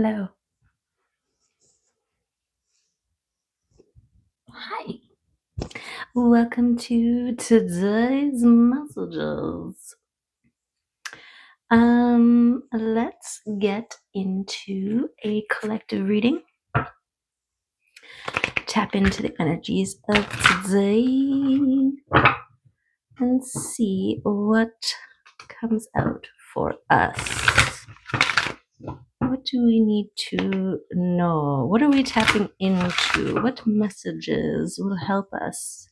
Hello. Hi. Welcome to today's messages. Let's get into a collective reading. Tap into the energies of today and see what comes out for us. What do we need to know? What are we tapping into? What messages will help us,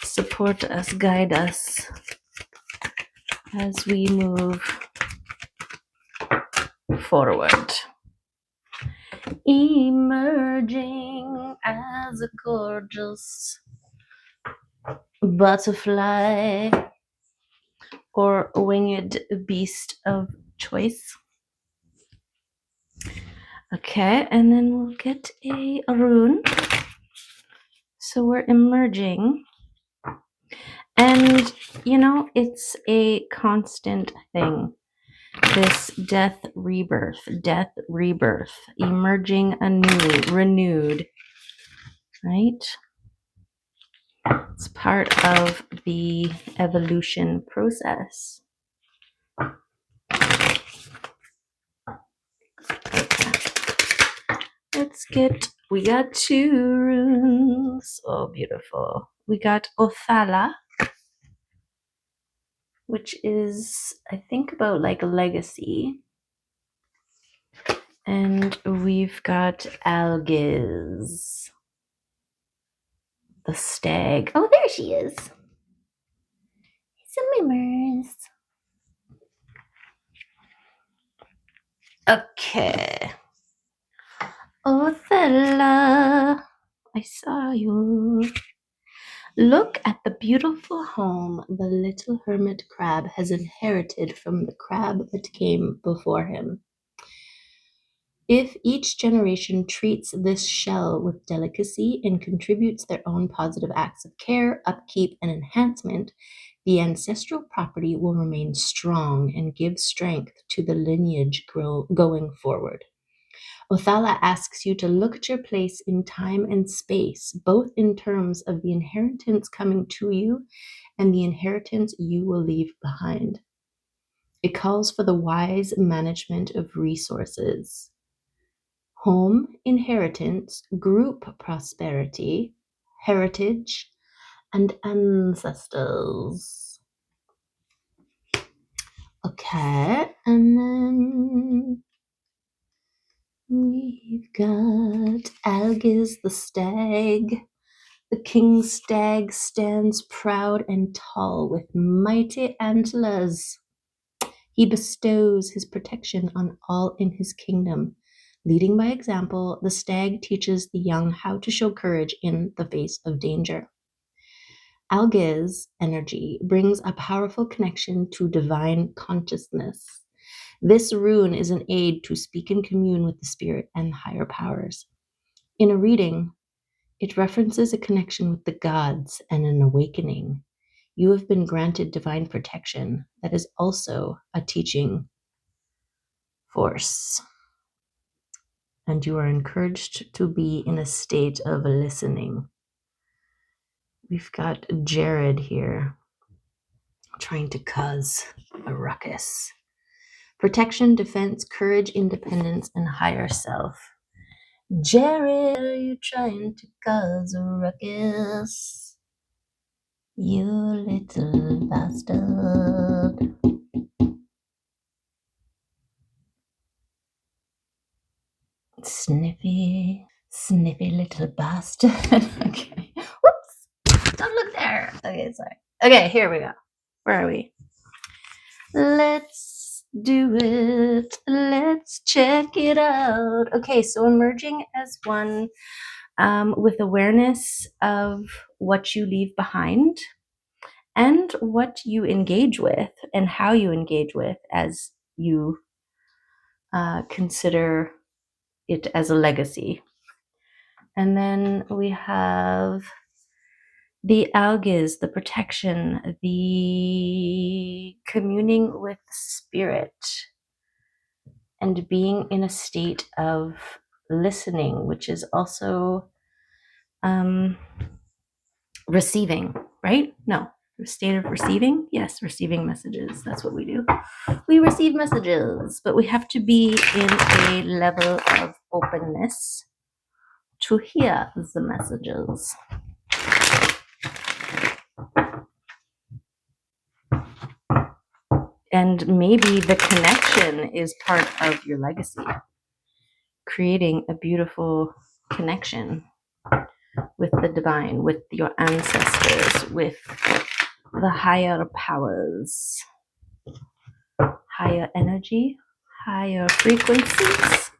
support us, guide us as we move forward? Emerging as a gorgeous butterfly or winged beast of choice. Okay, and then we'll get a rune. So we're emerging. And, it's a constant thing. This death, rebirth, emerging anew, renewed, right? It's part of the evolution process. We got 2 runes. Oh, beautiful. We got Othala, which is, I think, about like a legacy. And we've got Algiz, the stag. Oh, there she is. Some mimers. Okay. Othala, I saw you. Look at the beautiful home the little hermit crab has inherited from the crab that came before him. If each generation treats this shell with delicacy and contributes their own positive acts of care, upkeep, and enhancement, the ancestral property will remain strong and give strength to the lineage going forward. Othala asks you to look at your place in time and space, both in terms of the inheritance coming to you and the inheritance you will leave behind. It calls for the wise management of resources. Home, inheritance, group prosperity, heritage, and ancestors. Okay, and then we've got Algiz the stag. The king stag stands proud and tall with mighty antlers. He bestows his protection on all in his kingdom. Leading by example, the stag teaches the young how to show courage in the face of danger. Algiz energy brings a powerful connection to divine consciousness. This rune is an aid to speak and commune with the spirit and higher powers. In a reading, it references a connection with the gods and an awakening. You have been granted divine protection that is also a teaching force. And you are encouraged to be in a state of listening. We've got Jared here trying to cause a ruckus. Protection, defense, courage, independence, and higher self. Jared, are you trying to cause a ruckus? You little bastard. Sniffy little bastard. Okay. Whoops. Don't look there. Okay, sorry. Okay, here we go. Where are we? Let's do it. Let's check it out. Okay, so emerging as one with awareness of what you leave behind and what you engage with and how you engage with as you consider it as a legacy. And then we have the Algiz, the protection, the communing with spirit, and being in a state of listening, which is also receiving, right? No, the state of receiving. Yes, receiving messages. That's what we do. We receive messages, but we have to be in a level of openness to hear the messages. And maybe the connection is part of your legacy, creating a beautiful connection with the divine, with your ancestors, with the higher powers, higher energy, higher frequencies.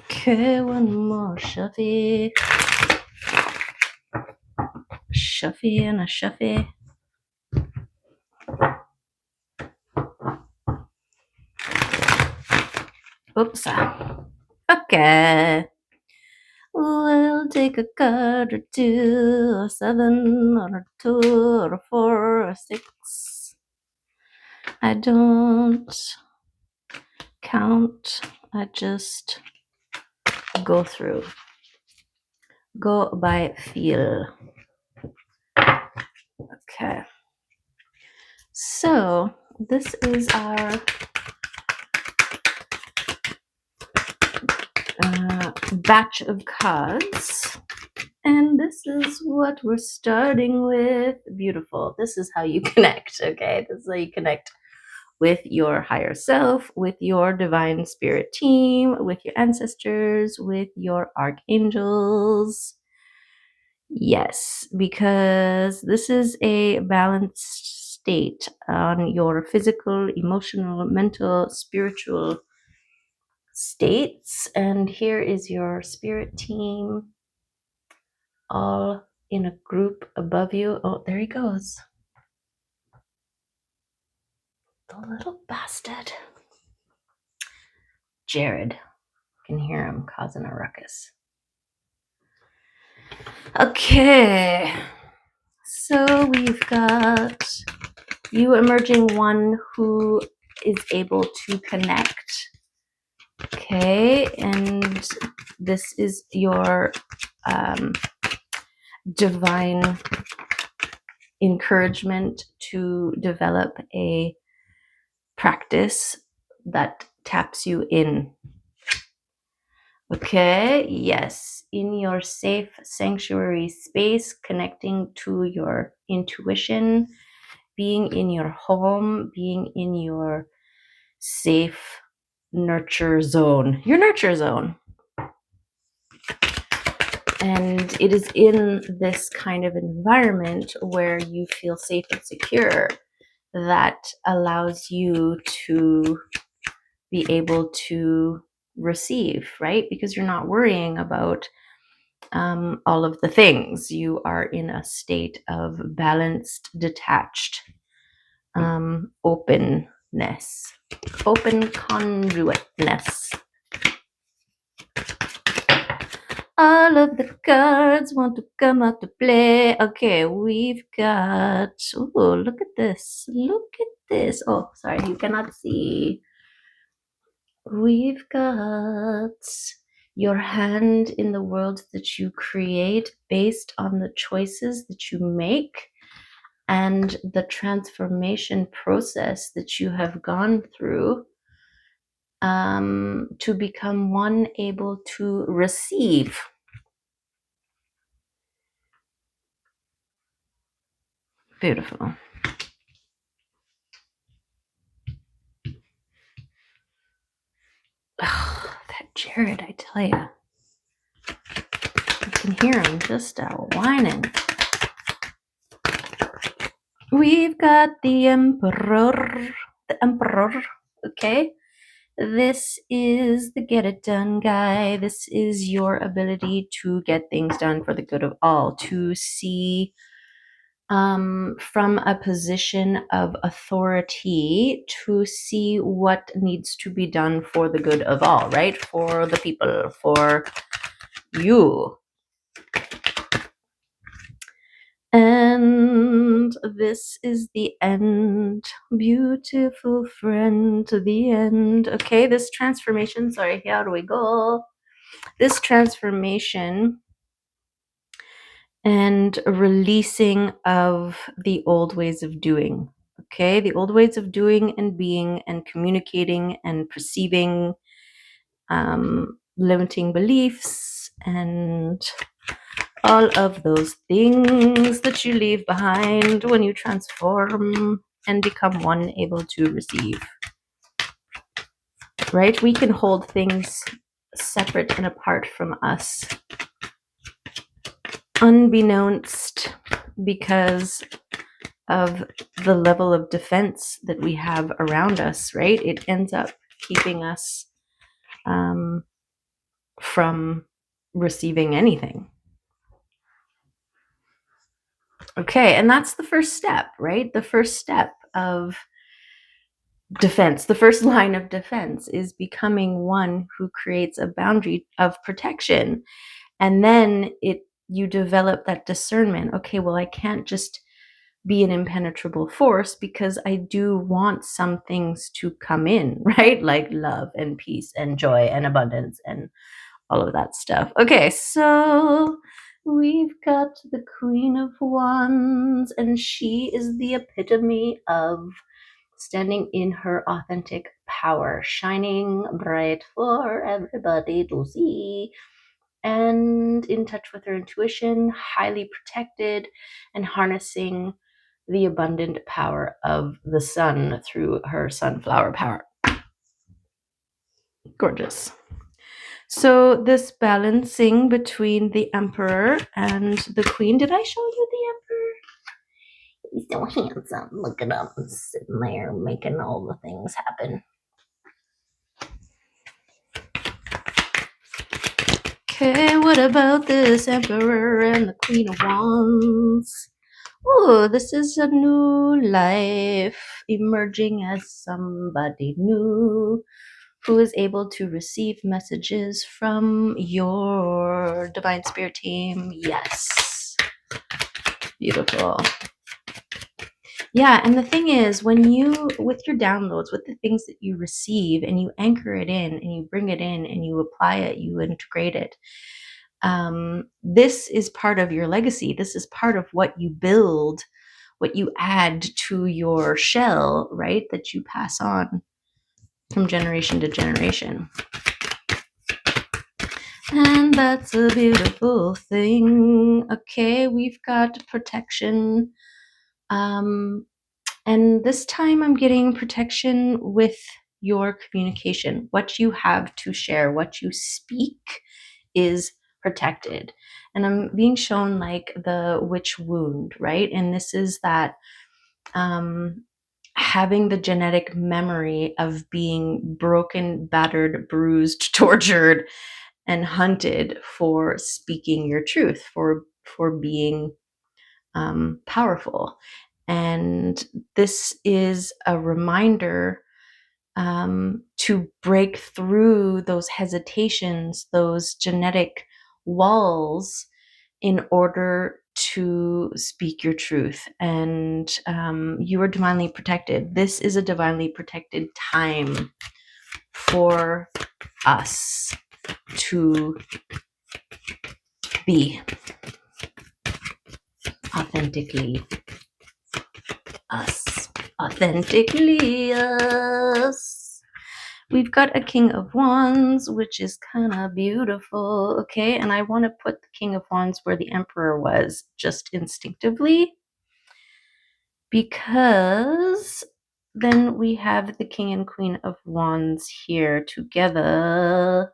Okay, one more shuffy. Shuffy and a shuffy. Oops. Okay. We'll take a card or two, or 7, or a 2, or a 4, or a 6. I don't count. I just go through. Go by feel. Okay. So this is our batch of cards. And this is what we're starting with. Beautiful. This is how you connect, okay? This is how you connect with your higher self, with your divine spirit team, with your ancestors, with your archangels. Yes, because this is a balanced state on your physical, emotional, mental, spiritual states. And here is your spirit team all in a group above you. Oh, there he goes. The little bastard. Jared. Can hear him causing a ruckus. Okay. So we've got you emerging one who is able to connect. Okay. And this is your divine encouragement to develop a practice that taps you in. Okay, yes, in your safe sanctuary space, connecting to your intuition, being in your home, being in your safe nurture zone, your nurture zone. And it is in this kind of environment where you feel safe and secure that allows you to be able to receive, right? Because you're not worrying about all of the things. You are in a state of balanced, detached openness, open conduitness. All of the cards want to come out to play. Okay, we've got, oh, look at this. Look at this. Oh, sorry, you cannot see. We've got your hand in the world that you create based on the choices that you make and the transformation process that you have gone through to become one able to receive. Beautiful. Oh, that Jared, I tell you. I can hear him just whining. We've got the Emperor. The Emperor, okay? This is the get it done guy. This is your ability to get things done for the good of all, to see from a position of authority, to see what needs to be done for the good of all, right? For the people, for you. And this is the end. Beautiful friend, to the end. Okay, this transformation, sorry, how do we go? This transformation and releasing of the old ways of doing. Okay, the old ways of doing and being and communicating and perceiving, limiting beliefs, and all of those things that you leave behind when you transform and become one able to receive. Right? We can hold things separate and apart from us, unbeknownst, because of the level of defense that we have around us, right? It ends up keeping us from receiving anything. Okay, and that's the first step, right? The first step of defense, the first line of defense is becoming one who creates a boundary of protection. And then you develop that discernment. Okay, well, I can't just be an impenetrable force because I do want some things to come in, right? Like love and peace and joy and abundance and all of that stuff. Okay, so we've got the Queen of Wands, and she is the epitome of standing in her authentic power, shining bright for everybody to see, and in touch with her intuition, highly protected, and harnessing the abundant power of the sun through her sunflower power. Gorgeous. So this balancing between the emperor and the queen. Did I show you the emperor? He's so handsome. Look at him sitting there making all the things happen. Okay, what about this emperor and the queen of wands? Oh, this is a new life emerging as somebody new who is able to receive messages from your divine spirit team. Yes. Beautiful. Yeah, and the thing is, when you, with your downloads, with the things that you receive and you anchor it in and you bring it in and you apply it, you integrate it, this is part of your legacy. This is part of what you build, what you add to your shell, right? That you pass on from generation to generation. And that's a beautiful thing. Okay, we've got protection. And this time I'm getting protection with your communication. What you have to share, what you speak is protected. And I'm being shown like the witch wound, right? And this is that having the genetic memory of being broken, battered, bruised, tortured, and hunted for speaking your truth, for being powerful. And this is a reminder to break through those hesitations, those genetic walls, in order to speak your truth. And you are divinely protected. This is a divinely protected time for us to be authentically us. Authentically us. We've got a King of Wands, which is kind of beautiful. Okay, and I want to put the King of Wands where the Emperor was, just instinctively, because then we have the King and Queen of Wands here together.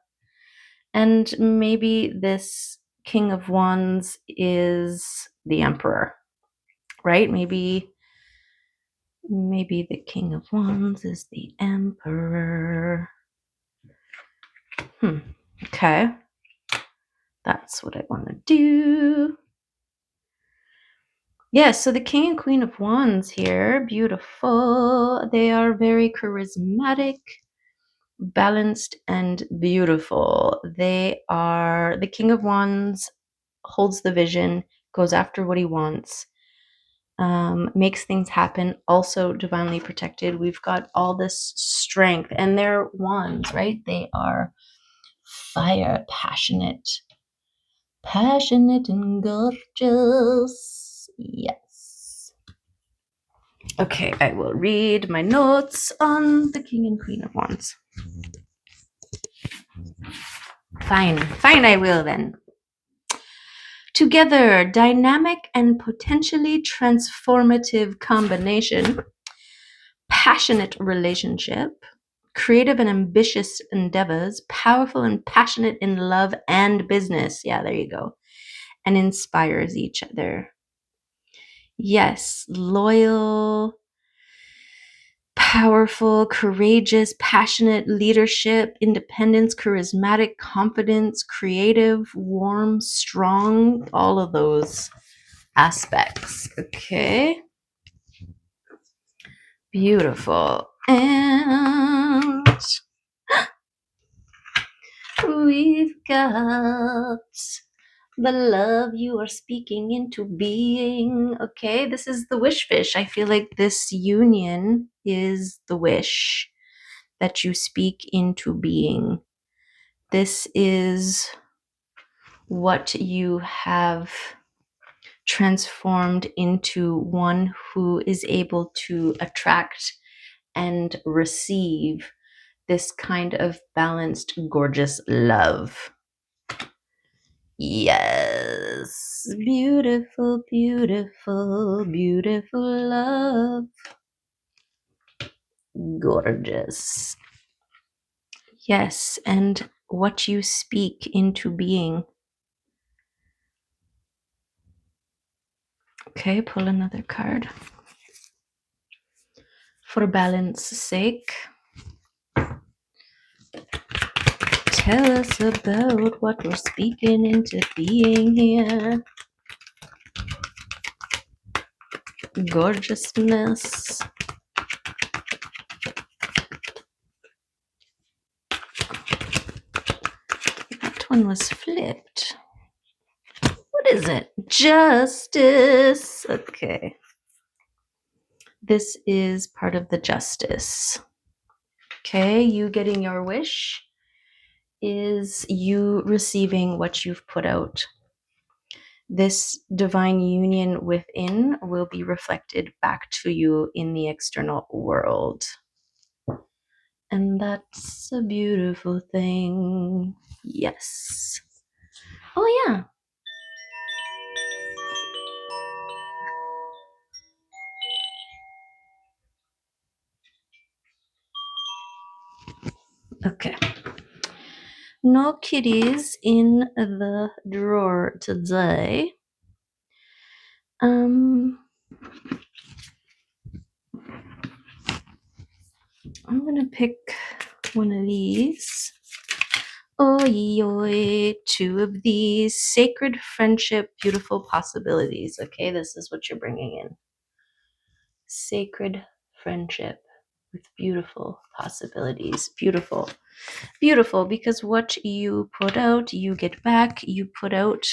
And maybe this King of Wands is the Emperor, right? Maybe the King of Wands is the Emperor. Okay. That's what I want to do. Yes, so the King and Queen of Wands here, beautiful. They are very charismatic, balanced, and beautiful. They are, the King of Wands holds the vision, goes after what he wants, makes things happen, also divinely protected. We've got all this strength, and they're wands, right? They are fire, passionate and gorgeous. Yes. Okay, I will read my notes on the King and Queen of Wands. Fine, I will then. Together, dynamic and potentially transformative combination, passionate relationship, creative and ambitious endeavors, powerful and passionate in love and business. Yeah, there you go. And inspires each other. Yes, loyal, powerful, courageous, passionate leadership, independence, charismatic, confidence, creative, warm, strong, all of those aspects. Okay. Beautiful. And we've got the love you are speaking into being. Okay, this is the wish fish. I feel like this union is the wish that you speak into being. This is what you have transformed into one who is able to attract and receive this kind of balanced, gorgeous love. Yes. Beautiful, beautiful, beautiful love. Gorgeous. Yes, and what you speak into being. Okay, pull another card. For balance's sake, tell us about what we're speaking into being here. Gorgeousness. That one was flipped. What is it? Justice. Okay. This is part of the justice. Okay, you getting your wish is you receiving what you've put out. This divine union within will be reflected back to you in the external world. And that's a beautiful thing. Yes. Oh, yeah. Okay. No kitties in the drawer today. I'm gonna pick one of these. Oi, two of these. Sacred friendship, beautiful possibilities. Okay, this is what you're bringing in. Sacred friendship with beautiful possibilities. Beautiful. Beautiful, because what you put out, you get back. You put out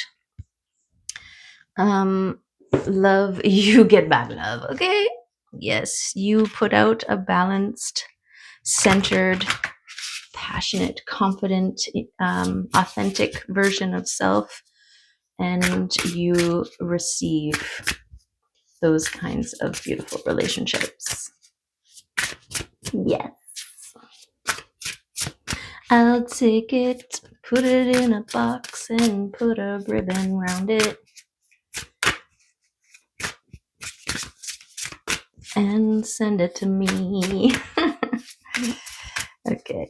love, you get back love. Okay? Yes, you put out a balanced, centered, passionate, confident, authentic version of self, and you receive those kinds of beautiful relationships. Yes. I'll take it, put it in a box, and put a ribbon around it. And send it to me. Okay.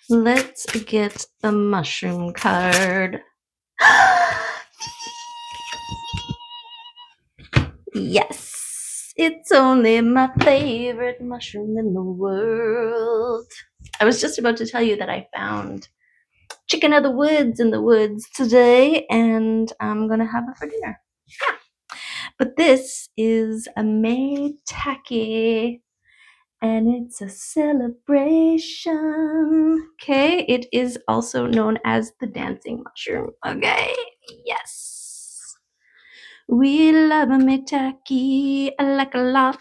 Let's get the mushroom card. Yes, it's only my favorite mushroom in the world. I was just about to tell you that I found chicken of the woods in the woods today, and I'm gonna have it for dinner. Yeah. But this is a maitake, and it's a celebration. Okay, it is also known as the dancing mushroom. Okay, yes. We love a mitaki, I like a lot.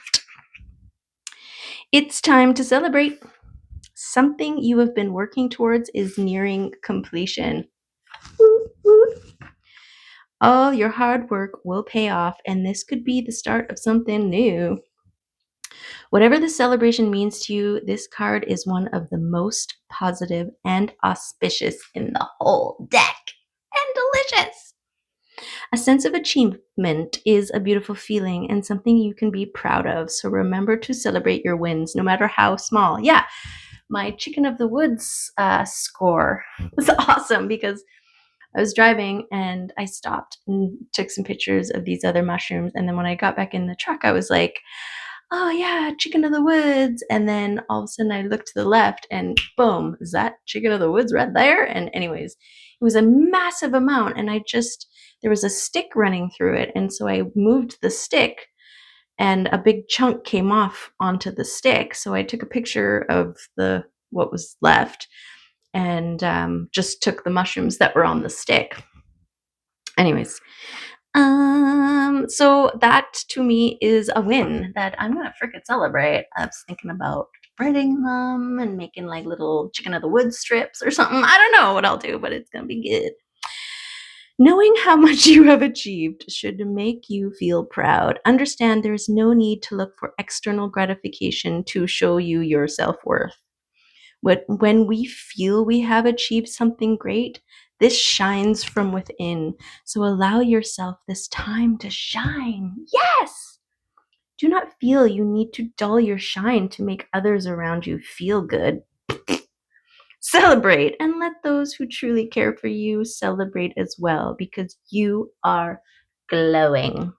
It's time to celebrate. Something you have been working towards is nearing completion. Woot, woot. All your hard work will pay off, and this could be the start of something new. Whatever the celebration means to you, this card is one of the most positive and auspicious in the whole deck. And delicious! A sense of achievement is a beautiful feeling and something you can be proud of. So remember to celebrate your wins, no matter how small. Yeah, my Chicken of the Woods score was awesome because I was driving and I stopped and took some pictures of these other mushrooms. And then when I got back in the truck, I was like, oh yeah, Chicken of the Woods. And then all of a sudden I looked to the left and boom, is that Chicken of the Woods right there? And anyways, it was a massive amount. And there was a stick running through it. And so I moved the stick and a big chunk came off onto the stick. So I took a picture of what was left and just took the mushrooms that were on the stick. Anyways, so that to me is a win that I'm gonna freaking celebrate. I was thinking about breading them and making like little Chicken of the Woods strips or something. I don't know what I'll do, but it's gonna be good. Knowing how much you have achieved should make you feel proud. Understand there's no need to look for external gratification to show you your self-worth. When we feel we have achieved something great, this shines from within. So allow yourself this time to shine. Yes! Do not feel you need to dull your shine to make others around you feel good. Celebrate and let those who truly care for you celebrate as well because you are glowing.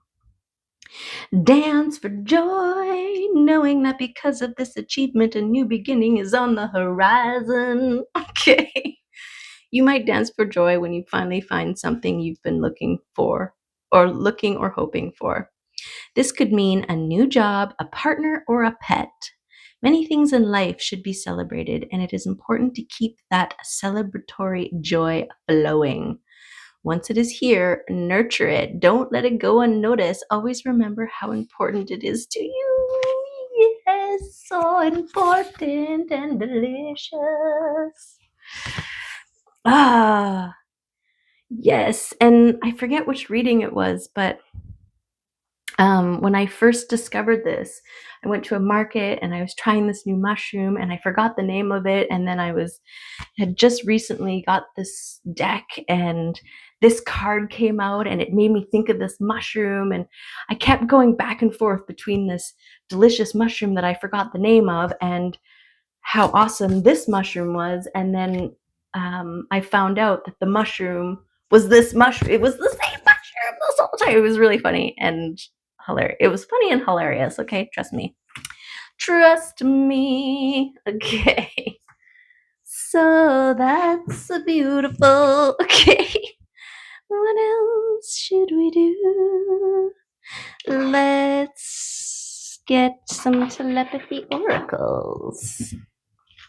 Dance for joy, knowing that because of this achievement, a new beginning is on the horizon. Okay. You might dance for joy when you finally find something you've been looking or hoping for. This could mean a new job, a partner, or a pet. Many things in life should be celebrated, and it is important to keep that celebratory joy flowing. Once it is here, nurture it. Don't let it go unnoticed. Always remember how important it is to you. Yes, so important and delicious. Ah, yes. And I forget which reading it was, but when I first discovered this, I went to a market and I was trying this new mushroom and I forgot the name of it. And then had just recently got this deck and this card came out and it made me think of this mushroom. And I kept going back and forth between this delicious mushroom that I forgot the name of and how awesome this mushroom was. And then I found out that the mushroom was this mushroom. It was the same mushroom this whole time. It was really funny and hilarious. It was funny and hilarious. Okay, trust me. Trust me. Okay. So that's beautiful. Okay. What else should we do? Let's get some telepathy oracles.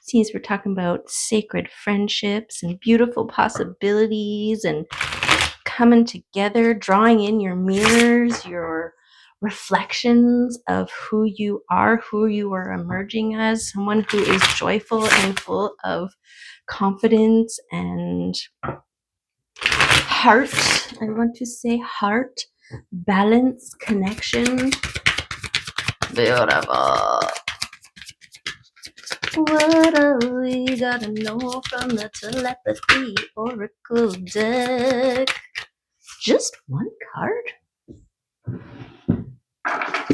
Since we're talking about sacred friendships and beautiful possibilities and coming together, drawing in your mirrors, your reflections of who you are emerging as, someone who is joyful and full of confidence and heart. I want to say heart, balance, connection. Beautiful. What do we gotta know from the telepathy oracle deck? Just one card?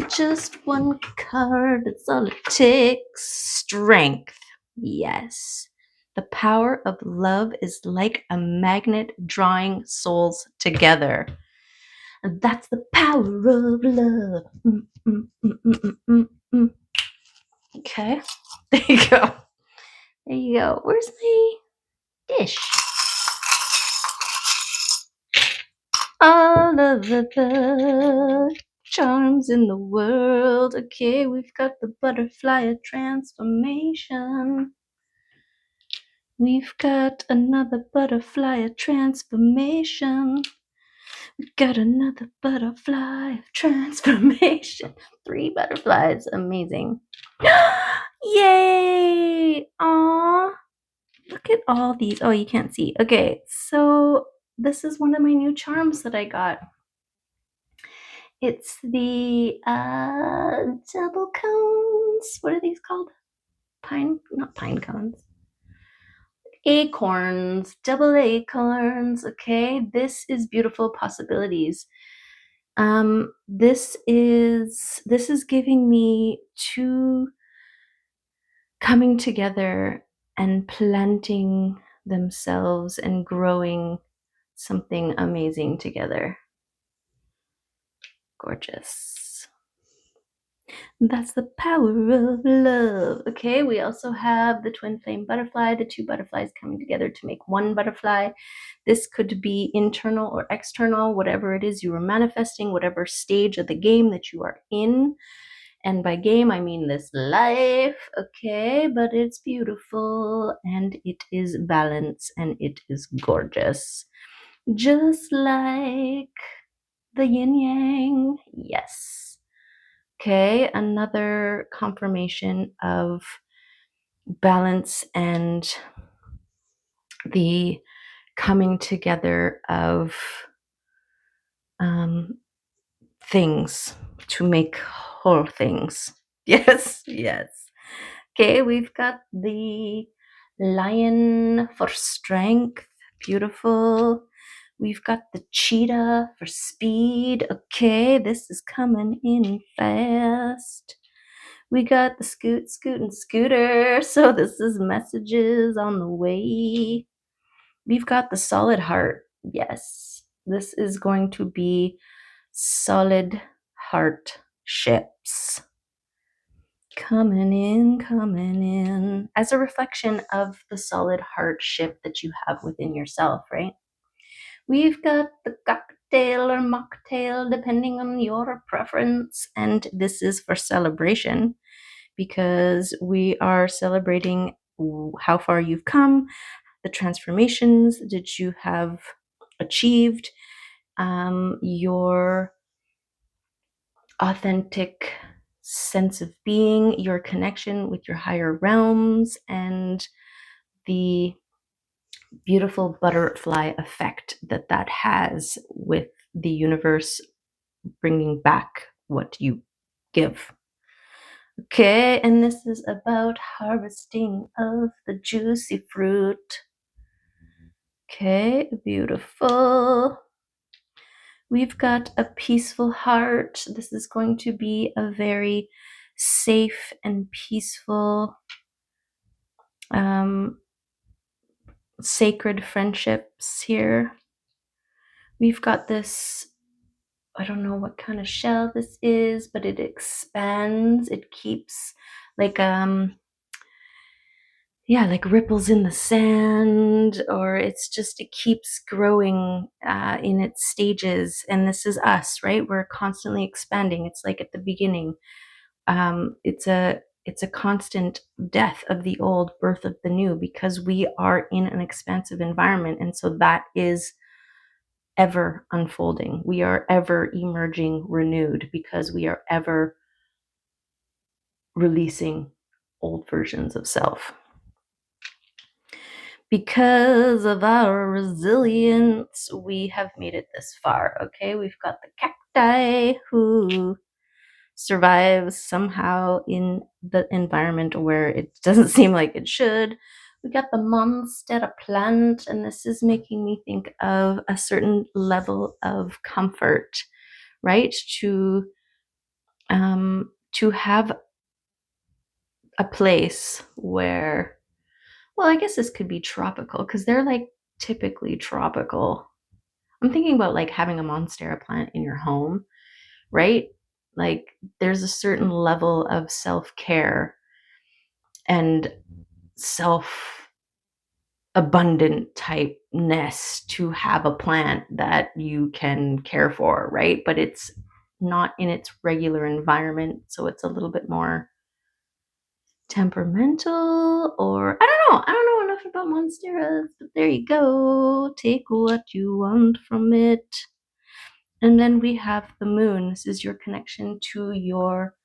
Just one card, that's all it takes. Strength. Yes. The power of love is like a magnet drawing souls together. And that's the power of love. Okay. There you go. There you go. Where's my dish? All of the charms in the world. Okay, we've got the butterfly of transformation. We've got another butterfly of transformation. Got another butterfly of transformation. 3 butterflies. Amazing. Yay! Aw. Look at all these. Oh, you can't see. Okay, so this is one of my new charms that I got. It's the double cones. What are these called? Not pine cones. Acorns, double acorns. Okay, this is beautiful possibilities. This is giving me two coming together and planting themselves and growing something amazing together. Gorgeous. That's the power of love. Okay, we also have the twin flame butterfly, the two butterflies coming together to make one butterfly. This could be internal or external, whatever it is you are manifesting, whatever stage of the game that you are in. And by game, I mean this life, okay? But it's beautiful and it is balance and it is gorgeous. Just like the yin yang, yes. Okay, another confirmation of balance and the coming together of things to make whole things. Yes, yes. Okay, we've got the lion for strength. Beautiful. We've got the cheetah for speed. Okay, this is coming in fast. We got the scoot, scoot, and scooter. So this is messages on the way. We've got the solid heart. Yes, this is going to be solid heart ships. Coming in as a reflection of the solid heart ship that you have within yourself, right? We've got the cocktail or mocktail, depending on your preference. And this is for celebration because we are celebrating how far you've come, the transformations that you have achieved, your authentic sense of being, your connection with your higher realms, and the beautiful butterfly effect that that has with the universe bringing back what you give. Okay, and this is about harvesting of the juicy fruit. Okay, beautiful. We've got a peaceful heart. This is going to be a very safe and peaceful, sacred friendships here. We've got this, I don't know what kind of shell this is, but it expands. It keeps like like ripples in the sand, or it's just it keeps growing in its stages. And this is us, right? We're constantly expanding. It's like at the beginning, it's a constant death of the old, birth of the new, because we are in an expansive environment, and so that is ever unfolding. We are ever emerging renewed because we are ever releasing old versions of self. Because of our resilience, we have made it this far. Okay, we've got the cacti who survives somehow in the environment where it doesn't seem like it should. We got the monstera plant, and this is making me think of a certain level of comfort, right? To have a place where, well, I guess this could be tropical because they're like typically tropical. I'm thinking about like having a monstera plant in your home, right? Like there's a certain level of self-care and self abundant typeness to have a plant that you can care for, right? But it's not in its regular environment, so it's a little bit more temperamental, or I don't know enough about monsteras, but there you go. Take what you want from it. And then we have the moon. This is your connection to your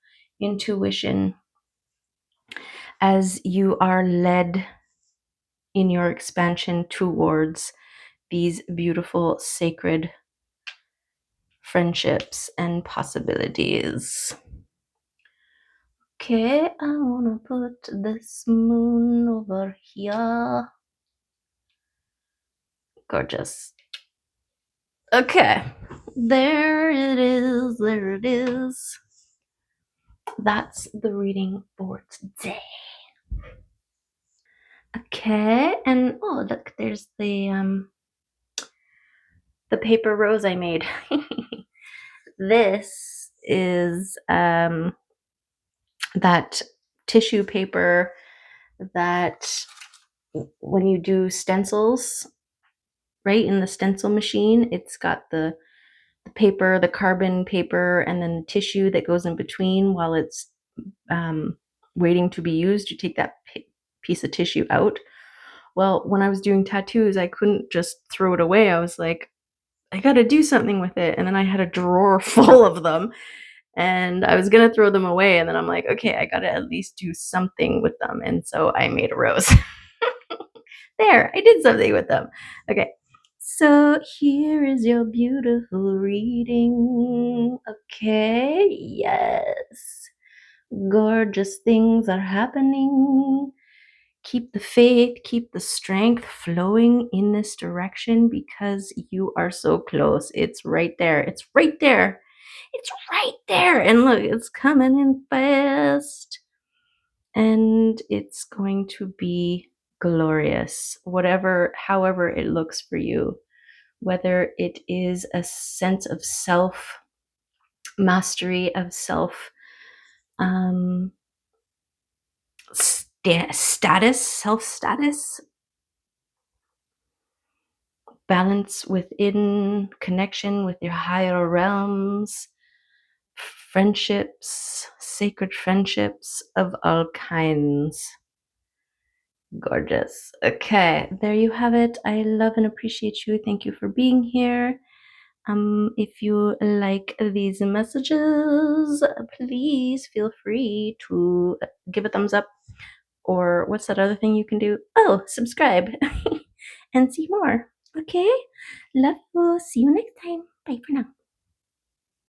intuition as you are led in your expansion towards these beautiful, sacred friendships and possibilities. Okay, I wanna put this moon over here. Gorgeous. Okay, there it is, there it is. That's the reading for today. Okay, and oh look, there's the paper rose I made. This is that tissue paper that when you do stencils, right, in the stencil machine, it's got the paper, the carbon paper, and then the tissue that goes in between while it's waiting to be used. You take that piece of tissue out. Well, when I was doing tattoos, I couldn't just throw it away. I was like, I got to do something with it. And then I had a drawer full of them and I was going to throw them away. And then I'm like, okay, I got to at least do something with them. And so I made a rose. There, I did something with them. Okay. So here is your beautiful reading. Okay, yes. Gorgeous things are happening. Keep the faith, keep the strength flowing in this direction because you are so close. It's right there. It's right there. It's right there. And look, it's coming in fast. And it's going to be glorious, however it looks for you, whether it is a sense of self mastery, of self self status, balance within, connection with your higher realms, friendships, sacred friendships of all kinds. Gorgeous. Okay, there you have it. I love and appreciate you. Thank you for being here. If you like these messages, please feel free to give a thumbs up. Or what's that other thing you can do? Oh, subscribe and see more. Okay? Love you. See you next time. Bye for now.